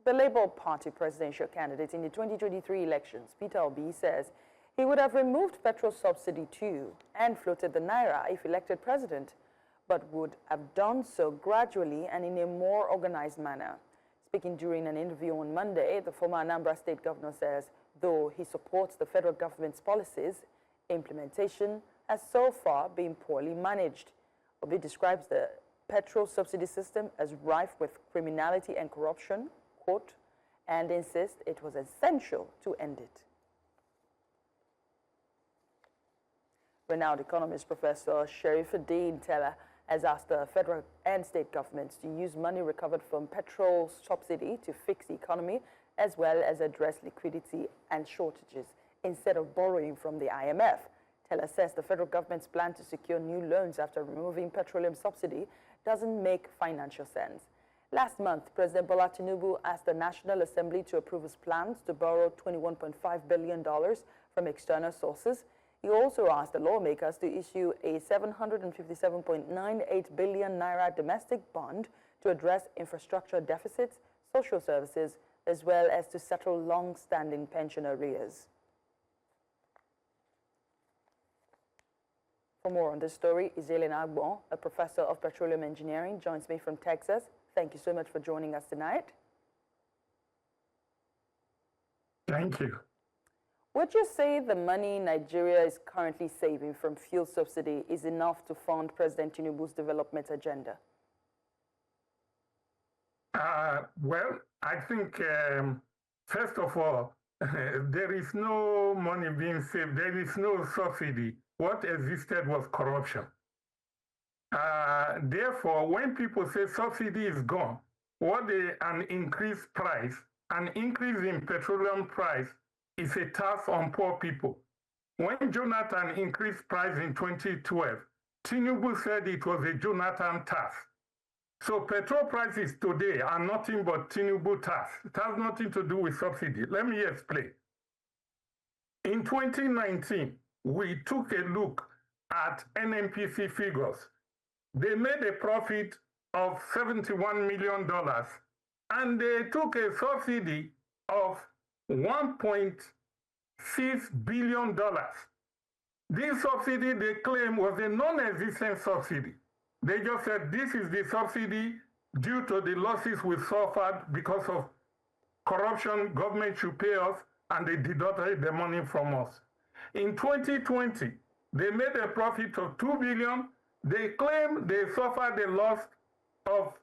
The Labour Party presidential candidate in the 2023 elections, Peter Obi, says he would have removed petrol subsidy too and floated the naira if elected president, but would have done so gradually and in a more organized manner. Speaking during an interview on Monday, the former Anambra State governor says though he supports the federal government's policies, implementation has so far been poorly managed. Obi describes the petrol subsidy system as rife with criminality and corruption, quote, and insists it was essential to end it. Renowned economist Professor Sherifdeen Tella has asked the federal and state governments to use money recovered from petrol subsidy to fix the economy as well as address liquidity and shortages instead of borrowing from the IMF. Tella says the federal government's plan to secure new loans after removing petroleum subsidy doesn't make financial sense. Last month, President Bola Tinubu asked the National Assembly to approve his plans to borrow $21.5 billion from external sources. He also asked the lawmakers to issue a 757.98 billion naira domestic bond to address infrastructure deficits, social services, as well as to settle long-standing pension arrears. For more on this story, Izielen Agbon, a professor of petroleum engineering, joins me from Texas. Thank you so much for joining us tonight. Thank you. Would you say the money Nigeria is currently saving from fuel subsidy is enough to fund President Tinubu's development agenda? Well, I think, first of all, there is no money being saved. There is no subsidy. What existed was corruption. Therefore, when people say subsidy is gone, an increased price, an increase in petroleum price is a tax on poor people. When Jonathan increased price in 2012, Tinubu said it was a Jonathan tax. So petrol prices today are nothing but Tinubu tax. It has nothing to do with subsidy. Let me explain. In 2019, we took a look at NNPC figures. They made a profit of $71 million, and they took a subsidy of $1.6 billion. This subsidy they claim was a non-existent subsidy. They just said this is the subsidy due to the losses we suffered because of corruption, government should pay us, and they deducted the money from us. In 2020, they made a profit of $2 billion. They claim they suffered a loss of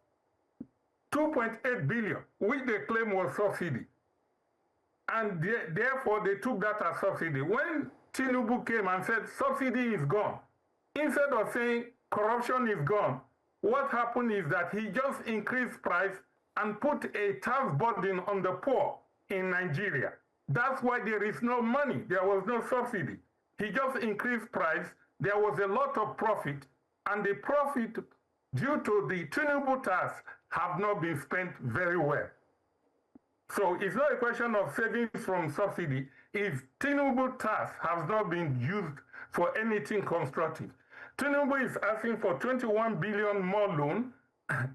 $2.8 billion, which they claim was subsidy. And therefore, they took that as subsidy. When Tinubu came and said subsidy is gone, instead of saying corruption is gone, what happened is that he just increased price and put a tax burden on the poor in Nigeria. That's why there is no money. There was no subsidy. He just increased price. There was a lot of profit, and the profit due to the Tinubu tax have not been spent very well. So it's not a question of savings from subsidy if Tinubu tax has not been used for anything constructive. Tinubu is asking for 21 billion more loan.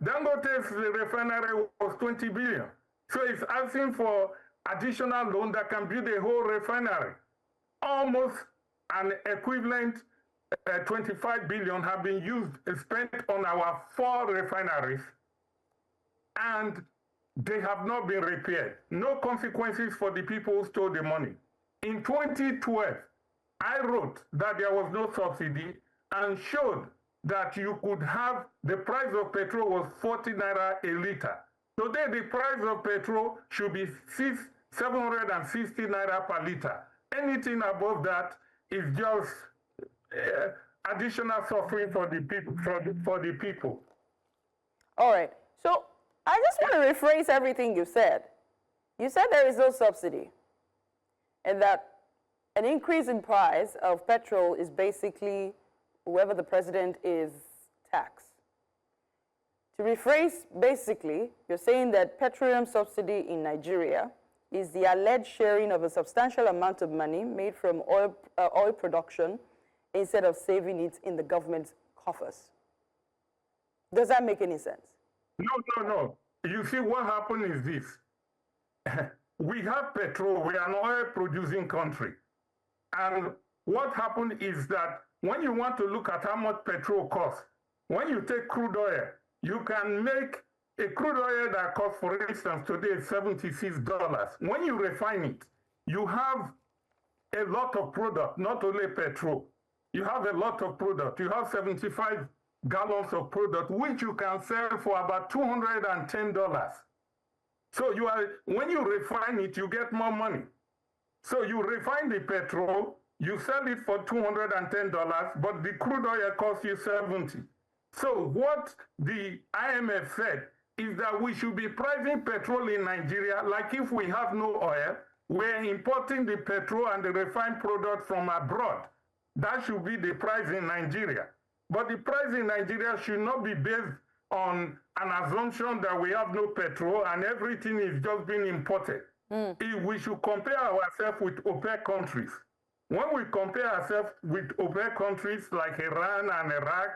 Dangote's refinery was 20 billion. So it's asking for additional loan that can build a whole refinery. Almost an equivalent 25 billion have been spent on our 4 refineries, and they have not been repaired. No consequences for the people who stole the money. In 2012, I wrote that there was no subsidy and showed that you could have the price of petrol was 40 naira a liter. Today, the price of petrol should be 760 naira per liter. Anything above that is just additional suffering for the people. All right. So I just want to rephrase everything you said. You said there is no subsidy, and that an increase in price of petrol is basically whoever the president is taxed. To rephrase, basically, you're saying that petroleum subsidy in Nigeria is the alleged sharing of a substantial amount of money made from oil production instead of saving it in the government's coffers. Does that make any sense? No. You see, what happened is this. we have petrol, we are an oil-producing country. And what happened is that when you want to look at how much petrol costs, when you take crude oil, you can make a crude oil that costs, for instance, today $76. When you refine it, you have a lot of product, not only petrol. You have a lot of product. You have 75 gallons of product, which you can sell for about $210. So when you refine it, you get more money. So you refine the petrol, you sell it for $210, but the crude oil costs you $70. So what the IMF said is that we should be pricing petrol in Nigeria like if we have no oil, we're importing the petrol and the refined product from abroad. That should be the price in Nigeria. But the price in Nigeria should not be based on an assumption that we have no petrol and everything is just being imported. We should compare ourselves with OPEC countries. When we compare ourselves with OPEC countries like Iran and Iraq,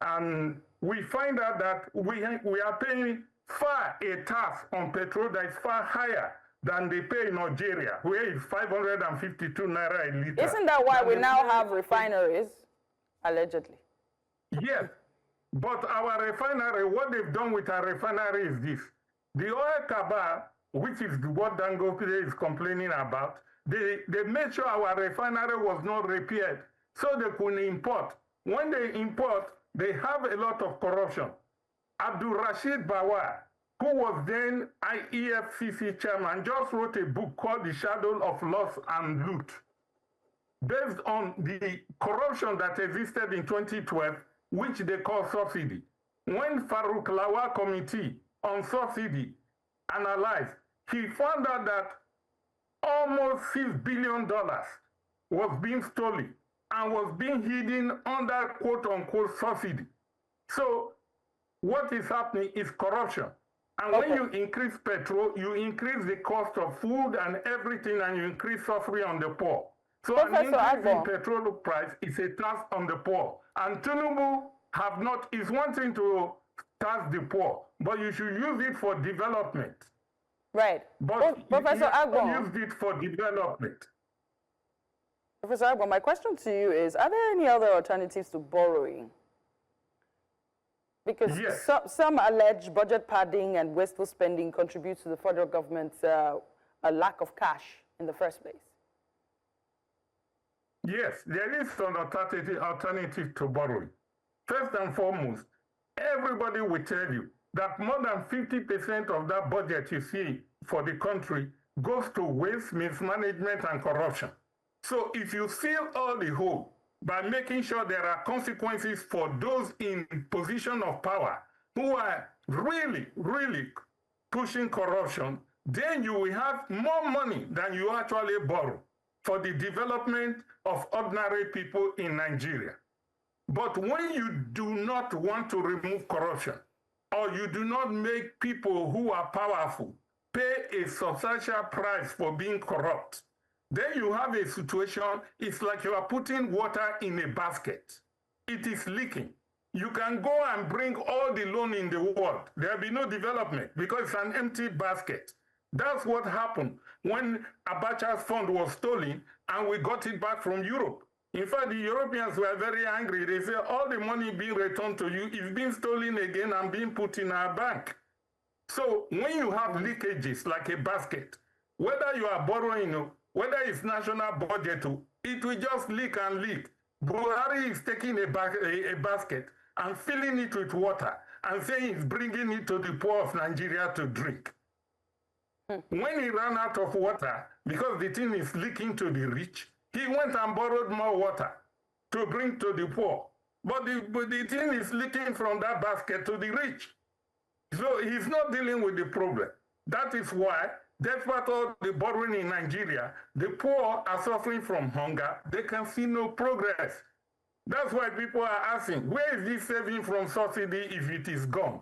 and we find out that we are paying far a tax on petrol that is far higher than they pay in Nigeria, where it's 552 naira a liter. Isn't that why we now have refineries, allegedly? Yes, but our refinery, what they've done with our refinery is this. The oil cabal, which is what Dangote is complaining about, they made sure our refinery was not repaired so they could import. When they import, they have a lot of corruption. Abdul Rashid Bawar, who was then EFCC chairman, just wrote a book called The Shadow of Loss and Loot, based on the corruption that existed in 2012, which they call subsidy. When Farouk Lawal Committee on Subsidy analyzed, he found out that almost $6 billion was being stolen and was being hidden under quote-unquote subsidy. So what is happening is corruption. And when you increase petrol, you increase the cost of food and everything, and you increase suffering on the poor. So an increase in petrol price is a tax on the poor. And Tinubu is wanting to tax the poor, but you should use it for development. Right. But Professor Agbon, used it for development. Professor Agbon, my question to you is, are there any other alternatives to borrowing? Because yes, some allege budget padding and wasteful spending contributes to the federal government's a lack of cash in the first place. Yes, there is an alternative to borrowing. First and foremost, everybody will tell you that more than 50% of that budget you see for the country goes to waste, mismanagement, and corruption. So if you fill all the hole by making sure there are consequences for those in position of power who are really, really pushing corruption, then you will have more money than you actually borrow for the development of ordinary people in Nigeria. But when you do not want to remove corruption, or you do not make people who are powerful pay a substantial price for being corrupt, then you have a situation, it's like you are putting water in a basket. It is leaking. You can go and bring all the loan in the world. There will be no development because it's an empty basket. That's what happened when Abacha's fund was stolen and we got it back from Europe. In fact, the Europeans were very angry. They said all the money being returned to you is being stolen again and being put in our bank. So when you have leakages like a basket, whether you are borrowing, whether it's national budget, it will just leak and leak. Buhari is taking a basket and filling it with water and saying he's bringing it to the poor of Nigeria to drink. When he ran out of water, because the thing is leaking to the rich, he went and borrowed more water to bring to the poor. But the thing is leaking from that basket to the rich. So he's not dealing with the problem. That is why, despite all the borrowing in Nigeria, the poor are suffering from hunger. They can see no progress. That's why people are asking, where is this saving from subsidy if it is gone?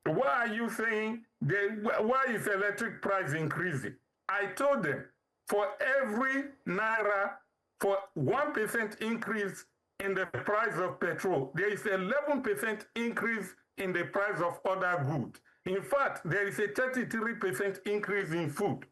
Why are you saying, why is electric price increasing? I told them, for every naira, for 1% increase in the price of petrol, there is 11% increase in the price of other goods. In fact, there is a 33% increase in food.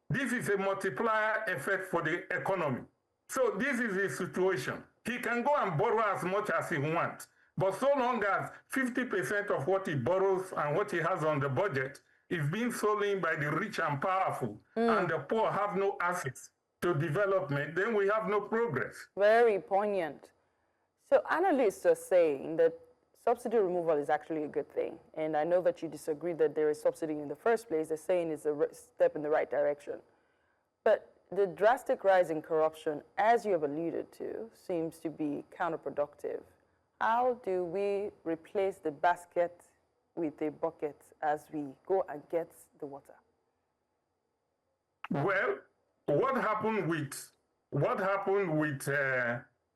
This is a multiplier effect for the economy. So this is the situation. He can go and borrow as much as he wants, but so long as 50% of what he borrows and what he has on the budget is being stolen by the rich and powerful, and the poor have no access to development, then we have no progress. Very poignant. So analysts are saying that subsidy removal is actually a good thing. And I know that you disagree that there is subsidy in the first place. They're saying it's a step in the right direction. But the drastic rise in corruption, as you have alluded to, seems to be counterproductive. How do we replace the basket with a bucket as we go and get the water? Well, what happened with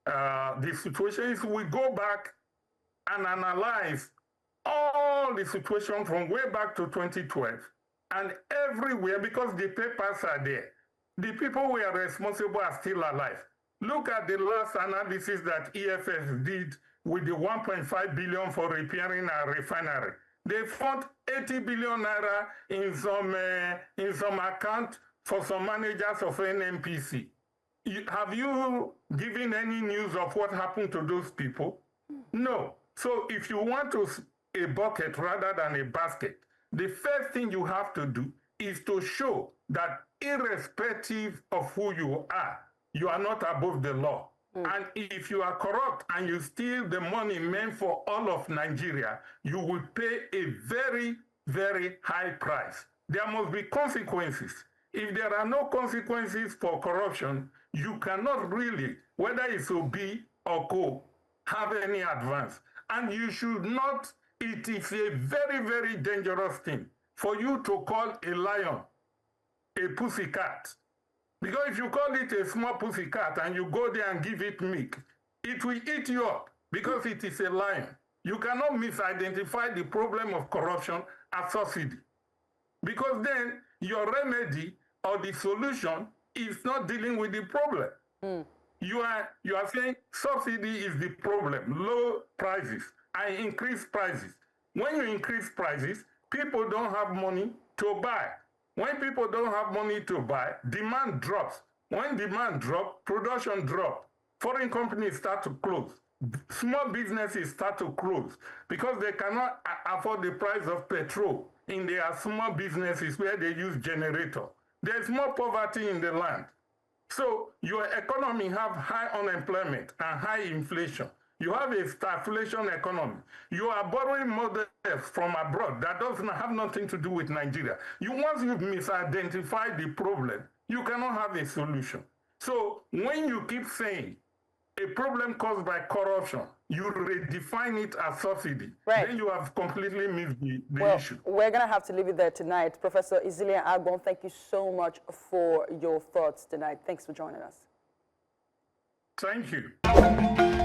the situation is we go back and analyze all the situation from way back to 2012, and everywhere, because the papers are there, the people who are responsible are still alive. Look at the last analysis that EFS did with the 1.5 billion for repairing a refinery. They found 80 billion naira in some account for some managers of NNPC. Have you given any news of what happened to those people? No. So if you want a bucket rather than a basket, the first thing you have to do is to show that irrespective of who you are not above the law. And if you are corrupt and you steal the money meant for all of Nigeria, you will pay a very, very high price. There must be consequences. If there are no consequences for corruption, you cannot really, whether it's OB or co, have any advance. And you should not, it is a very, very dangerous thing for you to call a lion a pussycat. Because if you call it a small pussycat and you go there and give it milk, it will eat you up because it is a lion. You cannot misidentify the problem of corruption as subsidy. Because then your remedy or the solution is not dealing with the problem. You are saying subsidy is the problem, low prices. I increase prices. When you increase prices, people don't have money to buy. When people don't have money to buy, demand drops. When demand drops, production drops. Foreign companies start to close. Small businesses start to close because they cannot afford the price of petrol in their small businesses where they use generator. There's more poverty in the land. So your economy have high unemployment and high inflation. You have a stagflation economy. You are borrowing models from abroad that doesn't have nothing to do with Nigeria. Once you've misidentified the problem, you cannot have a solution. So when you keep saying a problem caused by corruption, you redefine it as subsidy, then you have completely missed the issue. We're going to have to leave it there tonight. Professor Izielen Agbon, thank you so much for your thoughts tonight. Thanks for joining us. Thank you.